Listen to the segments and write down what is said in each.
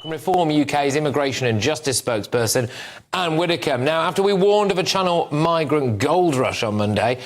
Reform UK's immigration and justice spokesperson, Anne Widdecombe. Now, after we warned of a Channel migrant gold rush on Monday,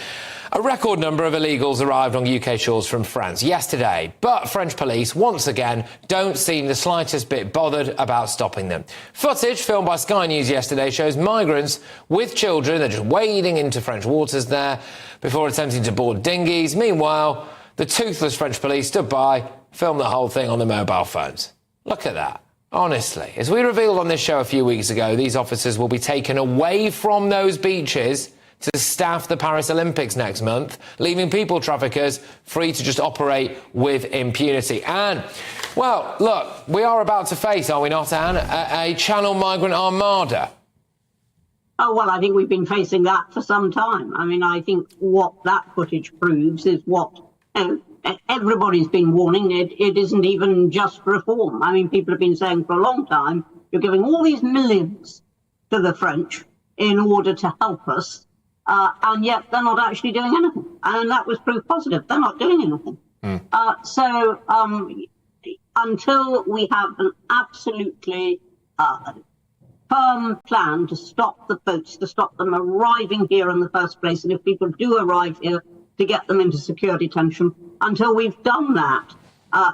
a record number of illegals arrived on UK shores from France yesterday. But French police, once again, don't seem the slightest bit bothered about stopping them. Footage filmed by Sky News yesterday shows migrants with children. They're just wading into French waters there before attempting to board dinghies. Meanwhile, the toothless French police stood by, filmed the whole thing on their mobile phones. Look at that. Honestly, as we revealed on this show a few weeks ago, these officers will be taken away from those beaches to staff the Paris Olympics next month, leaving people traffickers free to just operate with impunity. And, well, look, we are about to face, are we not, Anne, a Channel migrant armada? Oh, well, I think we've been facing that for some time. I mean, I think what that footage proves is what everybody's been warning. It isn't even just Reform. I mean, people have been saying for a long time, you're giving all these millions to the French in order to help us, and yet they're not actually doing anything. And that was proof positive. They're not doing anything. So until we have an absolutely firm plan to stop the boats, to stop them arriving here in the first place, and if people do arrive here, to get them into secure detention. Until we've done that,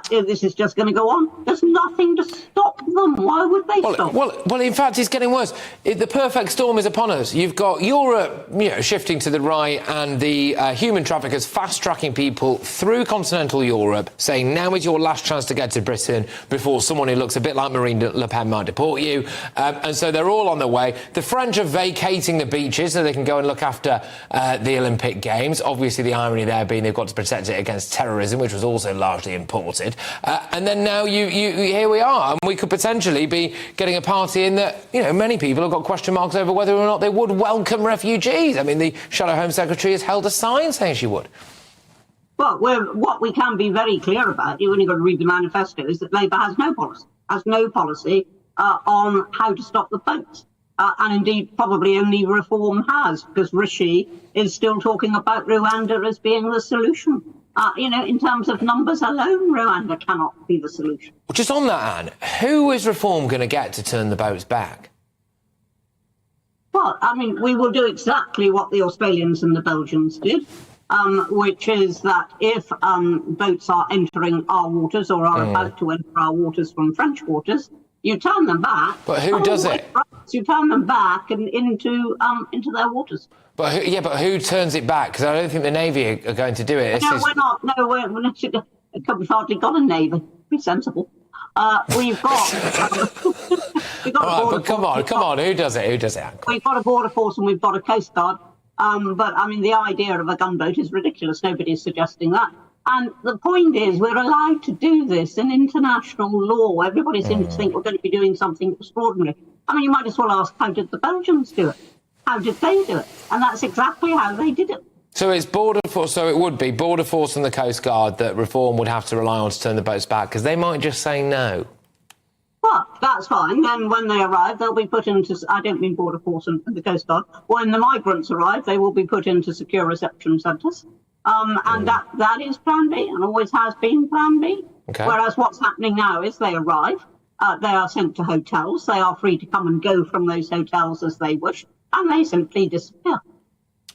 this is just going to go on. There's nothing to stop them. Why would they stop? Well, in fact, it's getting worse. The perfect storm is upon us. You've got Europe, shifting to the right, and the human traffickers fast-tracking people through continental Europe, saying now is your last chance to get to Britain before someone who looks a bit like Marine Le Pen might deport you. And so they're all on their way. The French are vacating the beaches so they can go and look after the Olympic Games. Obviously, the irony there being they've got to protect it against terrorism, which was also largely imported. And then now here we are, and we could potentially be getting a party in that, many people have got question marks over whether or not they would welcome refugees. I mean, the Shadow Home Secretary has held a sign saying she would. Well, what we can be very clear about, you've only got to read the manifesto, is that Labour has no policy on how to stop the boats. And indeed, probably only Reform has, because Rishi is still talking about Rwanda as being the solution. In terms of numbers alone, Rwanda cannot be the solution. Well, just on that, Anne, who is Reform going to get to turn the boats back? Well, I mean, we will do exactly what the Australians and the Belgians did, which is that if boats are entering our waters or are about to enter our waters from French waters, you turn them back. But who does it? You turn them back and into their waters. But who turns it back? Because I don't think the Navy are going to do it. We're not. No, we've hardly got a Navy. Be sensible. We've got. But come on. Who does it? We've got a border force and we've got a coast guard. But I mean, the idea of a gunboat is ridiculous. Nobody's suggesting that. And the point is, we're allowed to do this in international law. Everybody seems to think we're going to be doing something extraordinary. I mean, you might as well ask, how did the Belgians do it? How did they do it? And that's exactly how they did it. So it's Border Force. So it would be Border Force and the Coast Guard that Reform would have to rely on to turn the boats back, because they might just say no. Well, that's fine. Then when they arrive, they'll be put into, I don't mean Border Force and the Coast Guard. When the migrants arrive, they will be put into secure reception centres. And that is Plan B, and always has been Plan B. Okay. Whereas what's happening now is they arrive, they are sent to hotels, they are free to come and go from those hotels as they wish, and they simply disappear.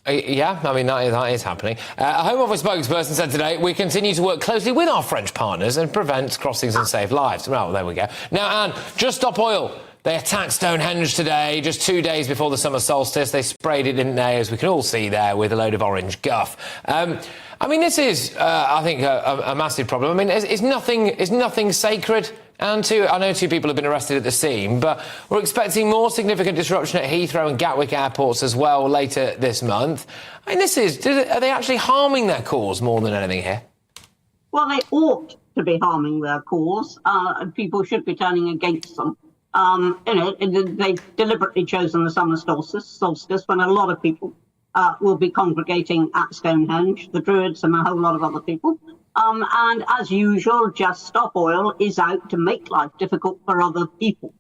Yeah, I mean, that is happening. A Home Office spokesperson said today, we continue to work closely with our French partners and prevent crossings and save lives. Well, there we go. Now, Anne, Just Stop Oil. They attacked Stonehenge today, just 2 days before the summer solstice. They sprayed it, didn't they, as we can all see there, with a load of orange guff. I mean, this is, I think, a massive problem. I mean, is nothing sacred? And I know 2 people have been arrested at the scene, but we're expecting more significant disruption at Heathrow and Gatwick airports as well later this month. I mean, are they actually harming their cause more than anything here? Well, they ought to be harming their cause. People should be turning against them. They've deliberately chosen the summer solstice when a lot of people will be congregating at Stonehenge, the Druids and a whole lot of other people. And as usual, Just Stop Oil is out to make life difficult for other people.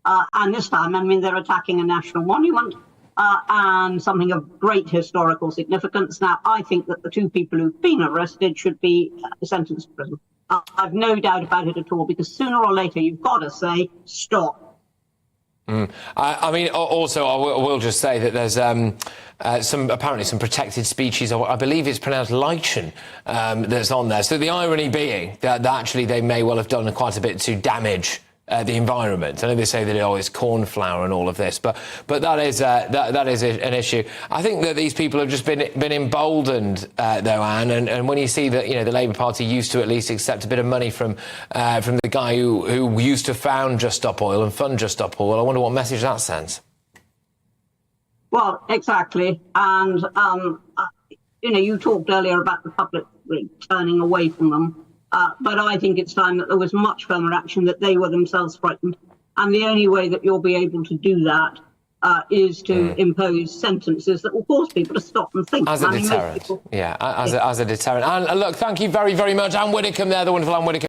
And this time, I mean, they're attacking a national monument and something of great historical significance. Now, I think that the 2 people who've been arrested should be sentenced to prison. I've no doubt about it at all, because sooner or later you've got to say stop. I mean, also, I will just say that there's apparently some protected species. I believe it's pronounced lichen that's on there. So the irony being that actually they may well have done quite a bit to damage the environment. I know they say that it's cornflower and all of this, but that is an issue. I think that these people have just been emboldened, though, Anne. And when you see that, the Labour Party used to at least accept a bit of money from the guy who used to found Just Stop Oil and fund Just Stop Oil, I wonder what message that sends. Well, exactly. And you talked earlier about the public turning away from them. But I think it's time that there was much firmer action, that they were themselves frightened. And the only way that you'll be able to do that is to impose sentences that will force people to stop and think. As a deterrent. As a deterrent. And look, thank you very, very much. Anne Widdecombe there, the wonderful Anne Widdecombe.